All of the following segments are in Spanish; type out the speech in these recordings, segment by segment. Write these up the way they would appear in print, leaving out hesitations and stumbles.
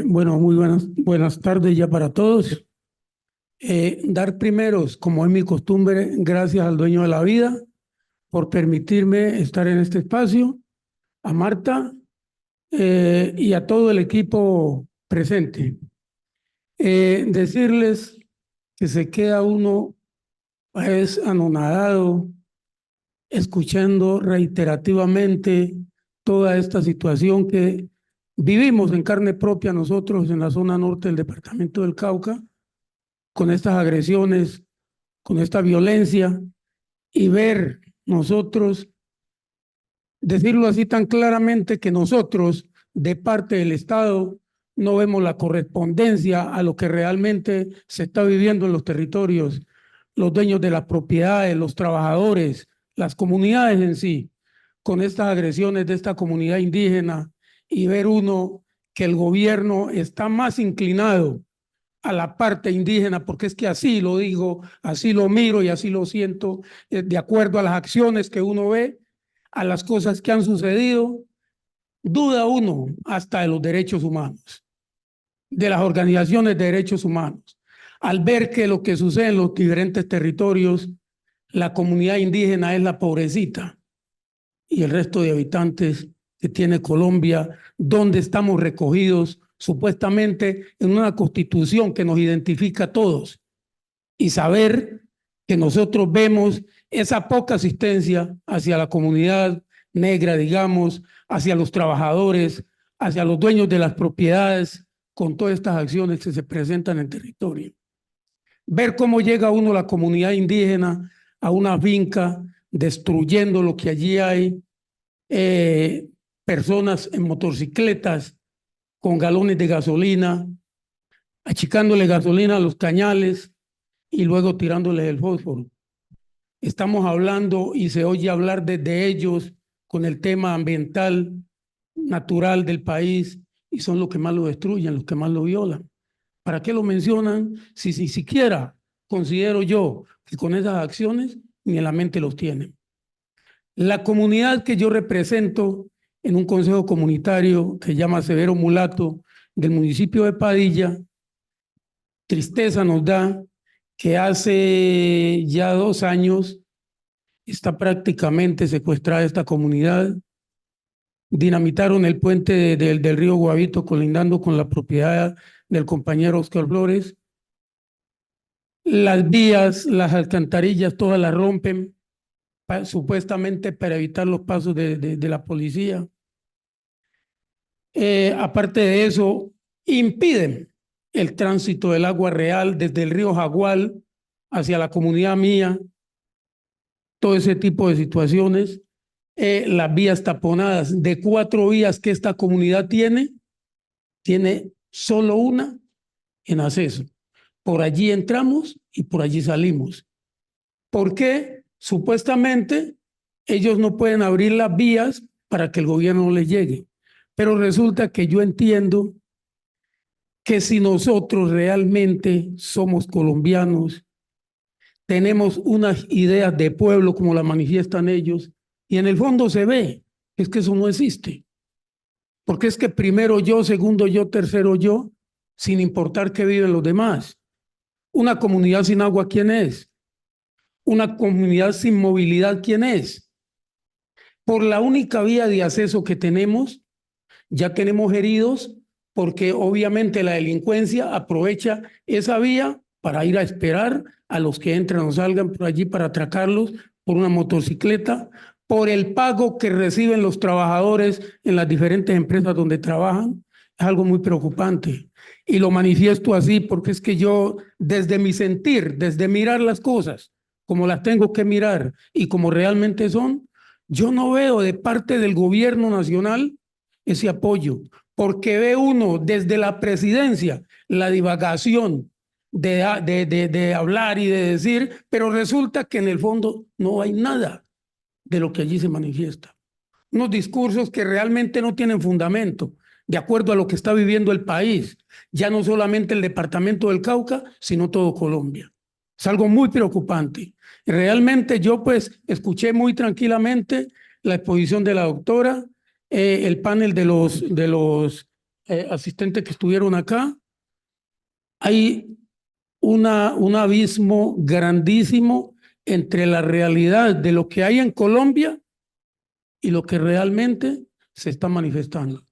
Bueno, muy buenas tardes ya para todos. Dar primeros, como es mi costumbre, gracias al dueño de la vida por permitirme estar en este espacio, a Marta y a todo el equipo presente. Decirles que se queda uno pues anonadado escuchando reiterativamente toda esta situación que vivimos en carne propia nosotros en la zona norte del departamento del Cauca, con estas agresiones, con esta violencia, y ver nosotros, decirlo así tan claramente, que nosotros, de parte del Estado, no vemos la correspondencia a lo que realmente se está viviendo en los territorios, los dueños de las propiedades, los trabajadores, las comunidades en sí, con estas agresiones de esta comunidad indígena, y ver uno que el gobierno está más inclinado a la parte indígena, porque es que así lo digo, así lo miro y así lo siento, de acuerdo a las acciones que uno ve, a las cosas que han sucedido, duda uno hasta de los derechos humanos, de las organizaciones de derechos humanos, al ver que lo que sucede en los diferentes territorios, la comunidad indígena es la pobrecita y el resto de habitantes que tiene Colombia, donde estamos recogidos supuestamente en una constitución que nos identifica a todos, y saber que nosotros vemos esa poca asistencia hacia la comunidad negra, digamos, hacia los trabajadores, hacia los dueños de las propiedades, con todas estas acciones que se presentan en el territorio. Ver cómo llega uno a la comunidad indígena, a una finca, destruyendo lo que allí hay, personas en motocicletas con galones de gasolina, achicándole gasolina a los cañales y luego tirándoles el fósforo. Estamos hablando y se oye hablar desde ellos con el tema ambiental, natural del país, y son los que más lo destruyen, los que más lo violan. ¿Para qué lo mencionan si ni siquiera considero yo que con esas acciones ni en la mente los tienen? La comunidad que yo represento en un consejo comunitario que se llama Severo Mulato del municipio de Padilla, tristeza nos da que hace ya 2 años está prácticamente secuestrada esta comunidad. Dinamitaron el puente del río Guavito colindando con la propiedad del compañero Oscar Flores. Las vías, las alcantarillas, todas las rompen, supuestamente para evitar los pasos de la policía. Aparte de eso, impiden el tránsito del agua real desde el río Jagual hacia la comunidad mía, todo ese tipo de situaciones. Las vías taponadas, de 4 vías que esta comunidad tiene solo una en acceso. Por allí entramos y por allí salimos. ¿Por qué? Supuestamente ellos no pueden abrir las vías para que el gobierno no les llegue. Pero resulta que yo entiendo que si nosotros realmente somos colombianos, tenemos unas ideas de pueblo como las manifiestan ellos, y en el fondo se ve, es que eso no existe. Porque es que primero yo, segundo yo, tercero yo, sin importar que viven los demás. Una comunidad sin agua, ¿quién es? Una comunidad sin movilidad, ¿quién es? Por la única vía de acceso que tenemos, ya tenemos heridos, porque obviamente la delincuencia aprovecha esa vía para ir a esperar a los que entran o salgan por allí para atracarlos por una motocicleta, por el pago que reciben los trabajadores en las diferentes empresas donde trabajan. Es algo muy preocupante. Y lo manifiesto así porque es que yo, desde mi sentir, desde mirar las cosas como las tengo que mirar y como realmente son, yo no veo de parte del gobierno nacional ese apoyo, porque ve uno desde la presidencia la divagación de hablar y de decir, pero resulta que en el fondo no hay nada de lo que allí se manifiesta. Unos discursos que realmente no tienen fundamento, de acuerdo a lo que está viviendo el país, ya no solamente el departamento del Cauca, sino todo Colombia. Es algo muy preocupante. Realmente yo pues escuché muy tranquilamente la exposición de la doctora, el panel de los asistentes que estuvieron acá, hay un abismo grandísimo entre la realidad de lo que hay en Colombia y lo que realmente se está manifestando.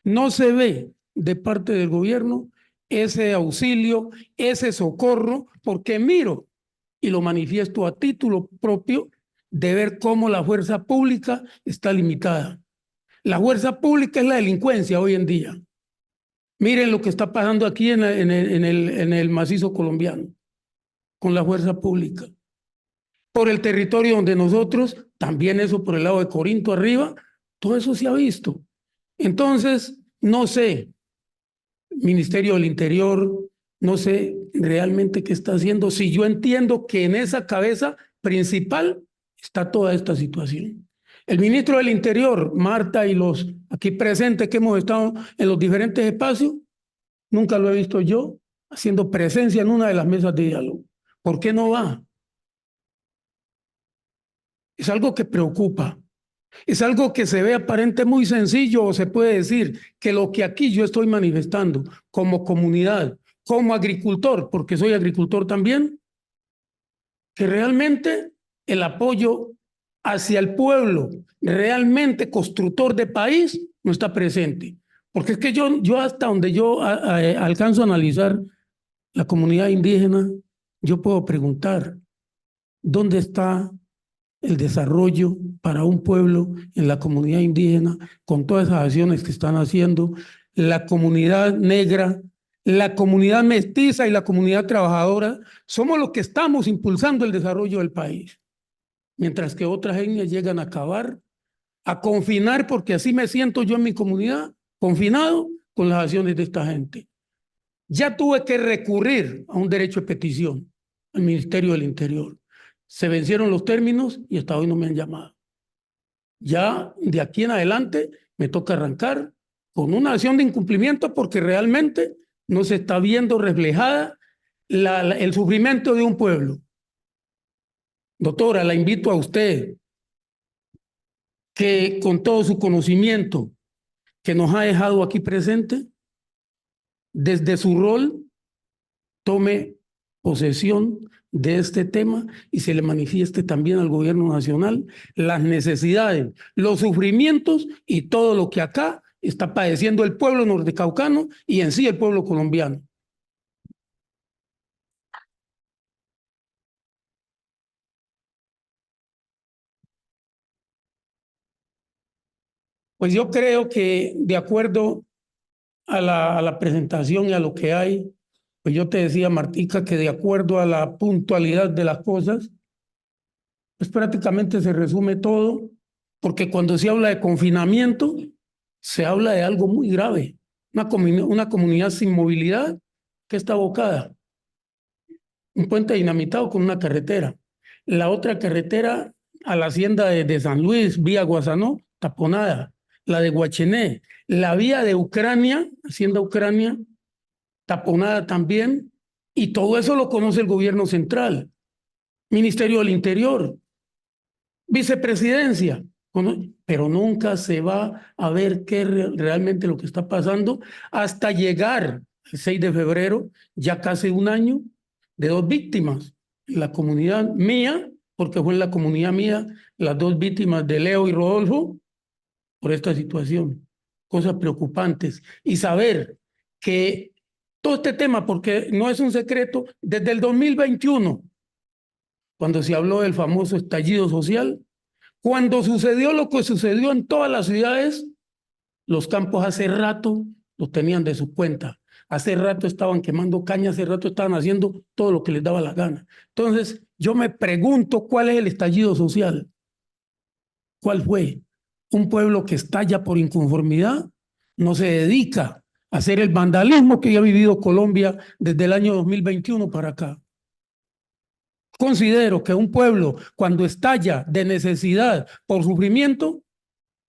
No se ve de parte del gobierno ese auxilio, ese socorro, porque miro y lo manifiesto a título propio de ver cómo la fuerza pública está limitada. La fuerza pública es la delincuencia hoy en día. Miren lo que está pasando aquí en el macizo colombiano con la fuerza pública. Por el territorio donde nosotros, también eso por el lado de Corinto arriba, todo eso se ha visto. Entonces, no sé, Ministerio del Interior, no sé realmente qué está haciendo, si yo entiendo que en esa cabeza principal está toda esta situación. El ministro del Interior, Marta, y los aquí presentes que hemos estado en los diferentes espacios, nunca lo he visto yo haciendo presencia en una de las mesas de diálogo. ¿Por qué no va? Es algo que preocupa. Es algo que se ve aparente muy sencillo, o se puede decir que lo que aquí yo estoy manifestando como comunidad, como agricultor, porque soy agricultor también, que realmente el apoyo hacia el pueblo realmente constructor de país no está presente. Porque es que yo hasta donde yo alcanzo a analizar la comunidad indígena, yo puedo preguntar, ¿dónde está el desarrollo para un pueblo en la comunidad indígena con todas esas acciones que están haciendo, la comunidad negra, la comunidad mestiza y la comunidad trabajadora? Somos los que estamos impulsando el desarrollo del país, mientras que otras etnias llegan a acabar, a confinar, porque así me siento yo en mi comunidad, confinado con las acciones de esta gente. Ya tuve que recurrir a un derecho de petición al Ministerio del Interior. Se vencieron los términos y hasta hoy no me han llamado. Ya de aquí en adelante me toca arrancar con una acción de incumplimiento porque realmente no se está viendo reflejada el sufrimiento de un pueblo. Doctora, la invito a usted que con todo su conocimiento que nos ha dejado aquí presente, desde su rol, tome posesión de este tema y se le manifieste también al gobierno nacional las necesidades, los sufrimientos y todo lo que acá está padeciendo el pueblo nordecaucano y en sí el pueblo colombiano. Pues yo creo que de acuerdo a la presentación y a lo que hay, pues yo te decía, Martica, que de acuerdo a la puntualidad de las cosas, pues prácticamente se resume todo, porque cuando se habla de confinamiento, se habla de algo muy grave, una comunidad sin movilidad que está abocada, un puente dinamitado con una carretera, la otra carretera a la hacienda de San Luis, vía Guasanó, taponada, la de Guachené, la vía de Ucrania, hacienda Ucrania, taponada también, y todo eso lo conoce el gobierno central, Ministerio del Interior, vicepresidencia, pero nunca se va a ver qué realmente lo que está pasando hasta llegar el 6 de febrero, ya casi un año, de dos víctimas en la comunidad mía, porque fue en la comunidad mía las dos víctimas de Leo y Rodolfo por esta situación. Cosas preocupantes. Y saber que todo este tema, porque no es un secreto, desde el 2021, cuando se habló del famoso estallido social, cuando sucedió lo que sucedió en todas las ciudades, los campos hace rato los tenían de su cuenta. Hace rato estaban quemando caña, hace rato estaban haciendo todo lo que les daba la gana. Entonces, yo me pregunto cuál es el estallido social. ¿Cuál fue? Un pueblo que estalla por inconformidad, no se dedica a hacer el vandalismo que ya ha vivido Colombia desde el año 2021 para acá. Considero que un pueblo, cuando estalla de necesidad por sufrimiento,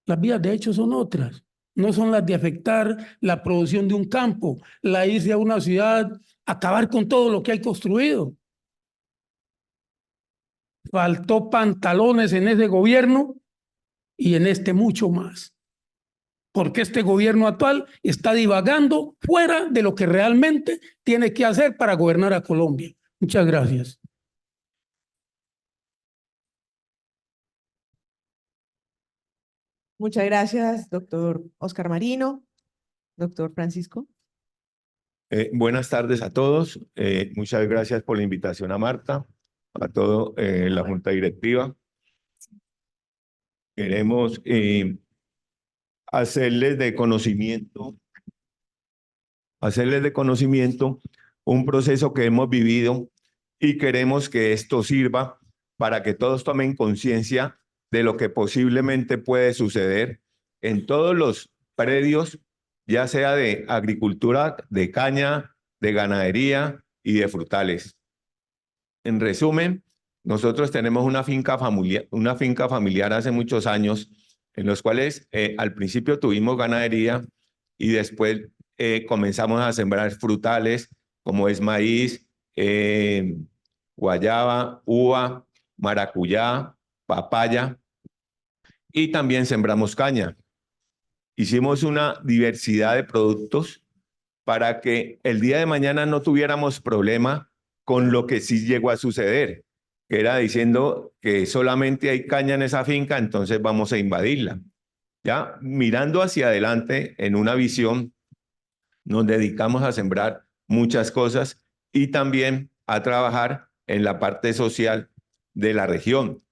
las vías de hecho son otras. No son las de afectar la producción de un campo, la irse a una ciudad, acabar con todo lo que hay construido. Faltó pantalones en ese gobierno y en este mucho más. porque este gobierno actual está divagando fuera de lo que realmente tiene que hacer para gobernar a Colombia. Muchas gracias. Muchas gracias, doctor Oscar Marino. Doctor Francisco. Buenas tardes a todos. Muchas gracias por la invitación a Marta, a toda la Junta Directiva. Queremos hacerles de conocimiento un proceso que hemos vivido y queremos que esto sirva para que todos tomen conciencia de lo que posiblemente puede suceder en todos los predios, ya sea de agricultura, de caña, de ganadería y de frutales. En resumen, nosotros tenemos una finca familiar hace muchos años, en los cuales al principio tuvimos ganadería y después comenzamos a sembrar frutales como es maíz, guayaba, uva, maracuyá, papaya y también sembramos caña. Hicimos una diversidad de productos para que el día de mañana no tuviéramos problema con lo que sí llegó a suceder, que era diciendo que solamente hay caña en esa finca, entonces vamos a invadirla. Ya mirando hacia adelante en una visión, nos dedicamos a sembrar muchas cosas y también a trabajar en la parte social de la región,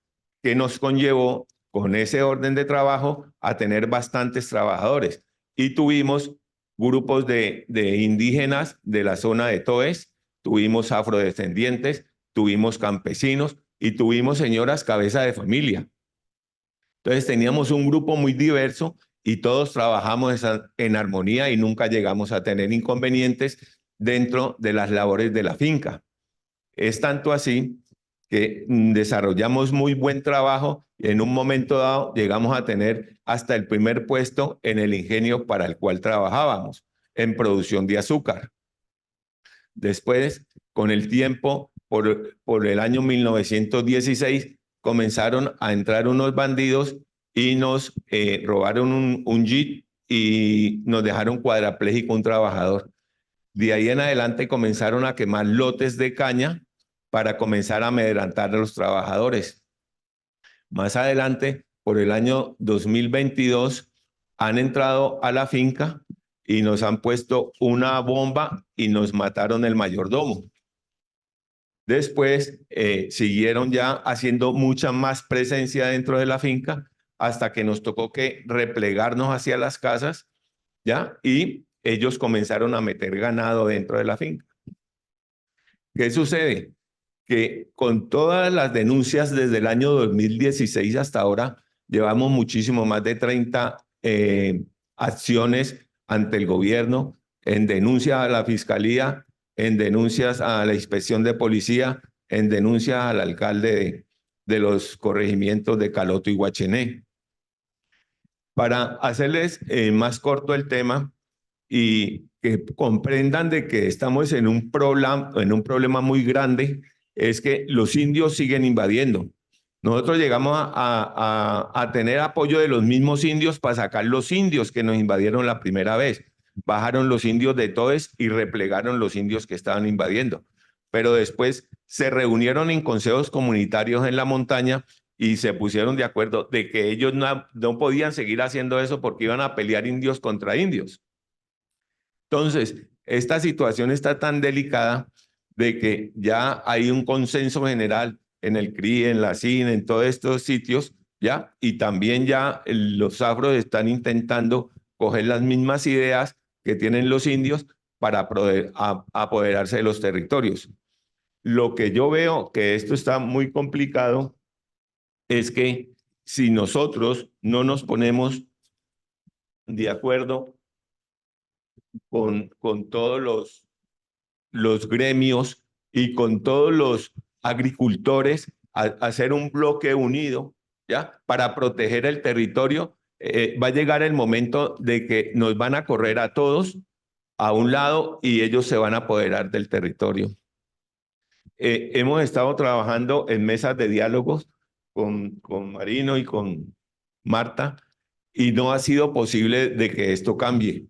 que nos conllevó con ese orden de trabajo a tener bastantes trabajadores. Y tuvimos grupos de indígenas de la zona de Toes, tuvimos afrodescendientes, tuvimos campesinos y tuvimos señoras cabeza de familia. Entonces teníamos un grupo muy diverso y todos trabajamos en armonía y nunca llegamos a tener inconvenientes dentro de las labores de la finca. Es tanto así que desarrollamos muy buen trabajo y en un momento dado llegamos a tener hasta el primer puesto en el ingenio para el cual trabajábamos, en producción de azúcar. Después, con el tiempo, por el año 1916, comenzaron a entrar unos bandidos y nos robaron un jeep y nos dejaron cuadrapléjico un trabajador. De ahí en adelante comenzaron a quemar lotes de caña para comenzar a amedrentar a los trabajadores. Más adelante, por el año 2022, han entrado a la finca y nos han puesto una bomba y nos mataron el mayordomo. Después siguieron ya haciendo mucha más presencia dentro de la finca hasta que nos tocó que replegarnos hacia las casas, ¿ya? Y ellos comenzaron a meter ganado dentro de la finca. ¿Qué sucede? Que con todas las denuncias desde el año 2016 hasta ahora, llevamos muchísimo más de 30 acciones ante el gobierno en denuncia a la fiscalía, en denuncias a la inspección de policía, en denuncia al alcalde de los corregimientos de Caloto y Guachené. Para hacerles más corto el tema y que comprendan de que estamos en un problema muy grande, es que los indios siguen invadiendo. Nosotros llegamos a tener apoyo de los mismos indios para sacar los indios que nos invadieron la primera vez. Bajaron los indios de Toes y replegaron los indios que estaban invadiendo. Pero después se reunieron en consejos comunitarios en la montaña y se pusieron de acuerdo de que ellos no podían seguir haciendo eso porque iban a pelear indios contra indios. Entonces, esta situación está tan delicada de que ya hay un consenso general en el CRI, en la CIN, en todos estos sitios, ¿ya? Y también ya los afros están intentando coger las mismas ideas que tienen los indios para apoderarse de los territorios. Lo que yo veo que esto está muy complicado es que si nosotros no nos ponemos de acuerdo con todos los gremios y con todos los agricultores a hacer un bloque unido, ¿ya? Para proteger el territorio, va a llegar el momento de que nos van a correr a todos a un lado y ellos se van a apoderar del territorio. Hemos estado trabajando en mesas de diálogos con Marino y con Marta y no ha sido posible de que esto cambie,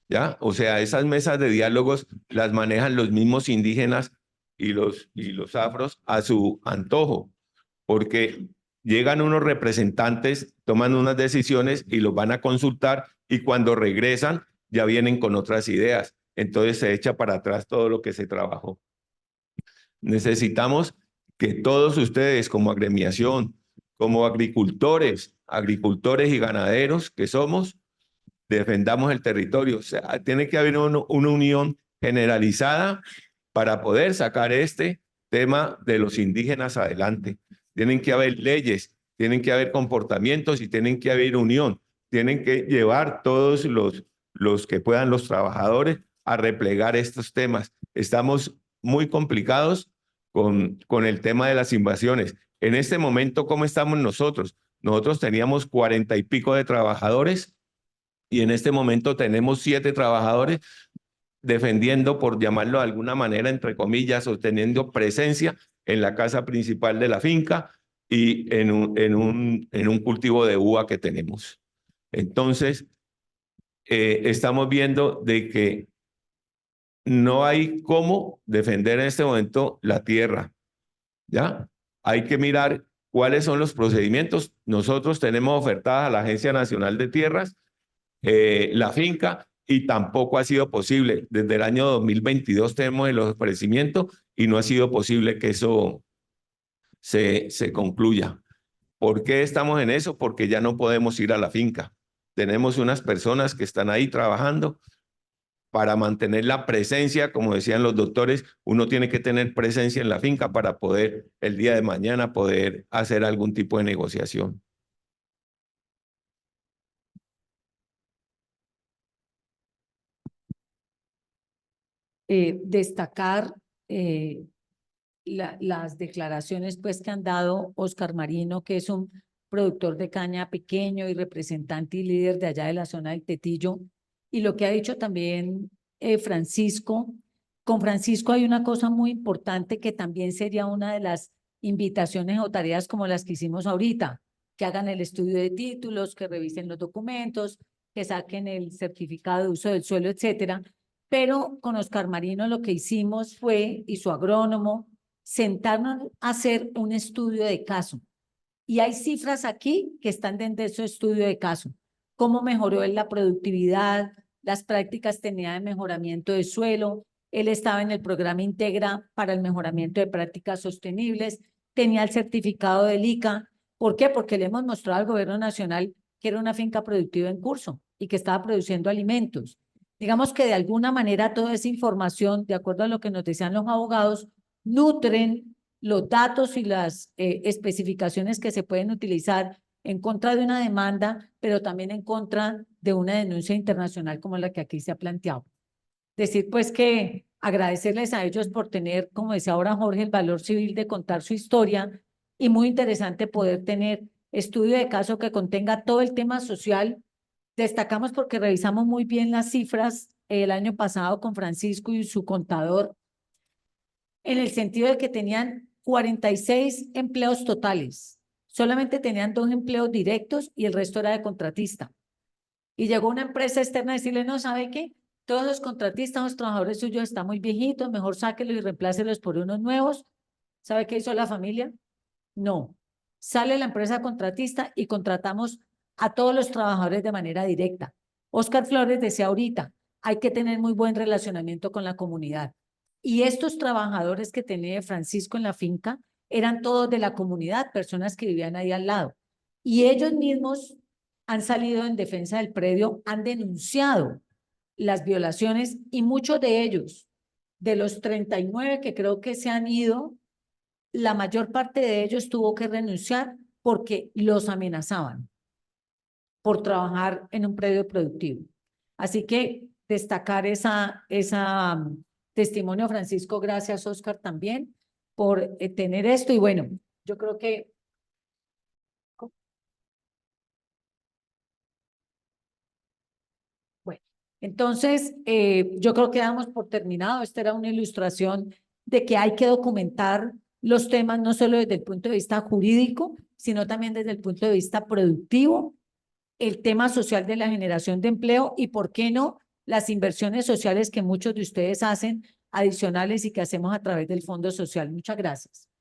¿ya? O sea, esas mesas de diálogos las manejan los mismos indígenas y los afros a su antojo, porque llegan unos representantes, toman unas decisiones y los van a consultar y cuando regresan ya vienen con otras ideas. Entonces se echa para atrás todo lo que se trabajó. Necesitamos que todos ustedes como agremiación, como agricultores y ganaderos que somos, defendamos el territorio. O sea, tiene que haber una unión generalizada para poder sacar este tema de los indígenas adelante. Tienen que haber leyes, tienen que haber comportamientos y tienen que haber unión. Tienen que llevar todos los que puedan, los trabajadores, a replegar estos temas. Estamos muy complicados con el tema de las invasiones. En este momento, ¿cómo estamos nosotros? Nosotros teníamos 40 y pico de trabajadores y en este momento tenemos 7 trabajadores defendiendo, por llamarlo de alguna manera, entre comillas, o teniendo presencia en la casa principal de la finca y en un cultivo de uva que tenemos. Entonces, estamos viendo de que no hay cómo defender en este momento la tierra, ¿ya? Hay que mirar cuáles son los procedimientos. Nosotros tenemos ofertada a la Agencia Nacional de Tierras la finca y tampoco ha sido posible. Desde el año 2022 tenemos el ofrecimiento y no ha sido posible que eso se concluya. ¿Por qué estamos en eso? Porque ya no podemos ir a la finca. Tenemos unas personas que están ahí trabajando para mantener la presencia, como decían los doctores, uno tiene que tener presencia en la finca para poder el día de mañana poder hacer algún tipo de negociación. Destacar las declaraciones pues que han dado Oscar Marino, que es un productor de caña pequeño y representante y líder de allá de la zona del Tetillo, y lo que ha dicho también Francisco. Con Francisco hay una cosa muy importante que también sería una de las invitaciones o tareas como las que hicimos ahorita, que hagan el estudio de títulos, que revisen los documentos, que saquen el certificado de uso del suelo, etcétera. Pero con Oscar Marino lo que hicimos fue, y su agrónomo, sentarnos a hacer un estudio de caso. Y hay cifras aquí que están dentro de ese estudio de caso. Cómo mejoró él la productividad, las prácticas tenía de mejoramiento de suelo. Él estaba en el programa Integra para el mejoramiento de prácticas sostenibles. Tenía el certificado del ICA. ¿Por qué? Porque le hemos mostrado al gobierno nacional que era una finca productiva en curso y que estaba produciendo alimentos. Digamos que de alguna manera toda esa información, de acuerdo a lo que nos decían los abogados, nutren los datos y las especificaciones que se pueden utilizar en contra de una demanda, pero también en contra de una denuncia internacional como la que aquí se ha planteado. Decir pues que agradecerles a ellos por tener, como decía ahora Jorge, el valor civil de contar su historia y muy interesante poder tener estudio de caso que contenga todo el tema social. Destacamos porque revisamos muy bien las cifras el año pasado con Francisco y su contador, en el sentido de que tenían 46 empleos totales. Solamente tenían 2 empleos directos y el resto era de contratista. Y llegó una empresa externa a decirle, no, ¿sabe qué? Todos los contratistas, los trabajadores suyos están muy viejitos, mejor sáquelos y reemplácelos por unos nuevos. ¿Sabe qué hizo la familia? No. Sale la empresa contratista y contratamos a todos los trabajadores de manera directa. Oscar Flores decía ahorita, hay que tener muy buen relacionamiento con la comunidad. Y estos trabajadores que tenía Francisco en la finca eran todos de la comunidad, personas que vivían ahí al lado. Y ellos mismos han salido en defensa del predio, han denunciado las violaciones y muchos de ellos, de los 39 que creo que se han ido, la mayor parte de ellos tuvo que renunciar porque los amenazaban por trabajar en un predio productivo. Así que destacar esa testimonio, Francisco. Gracias, Oscar, también por tener esto. Y bueno, yo creo que entonces, yo creo que damos por terminado. Esta era una ilustración de que hay que documentar los temas no solo desde el punto de vista jurídico, sino también desde el punto de vista productivo. el tema social de la generación de empleo y, ¿por qué no?, las inversiones sociales que muchos de ustedes hacen adicionales y que hacemos a través del Fondo Social. Muchas gracias.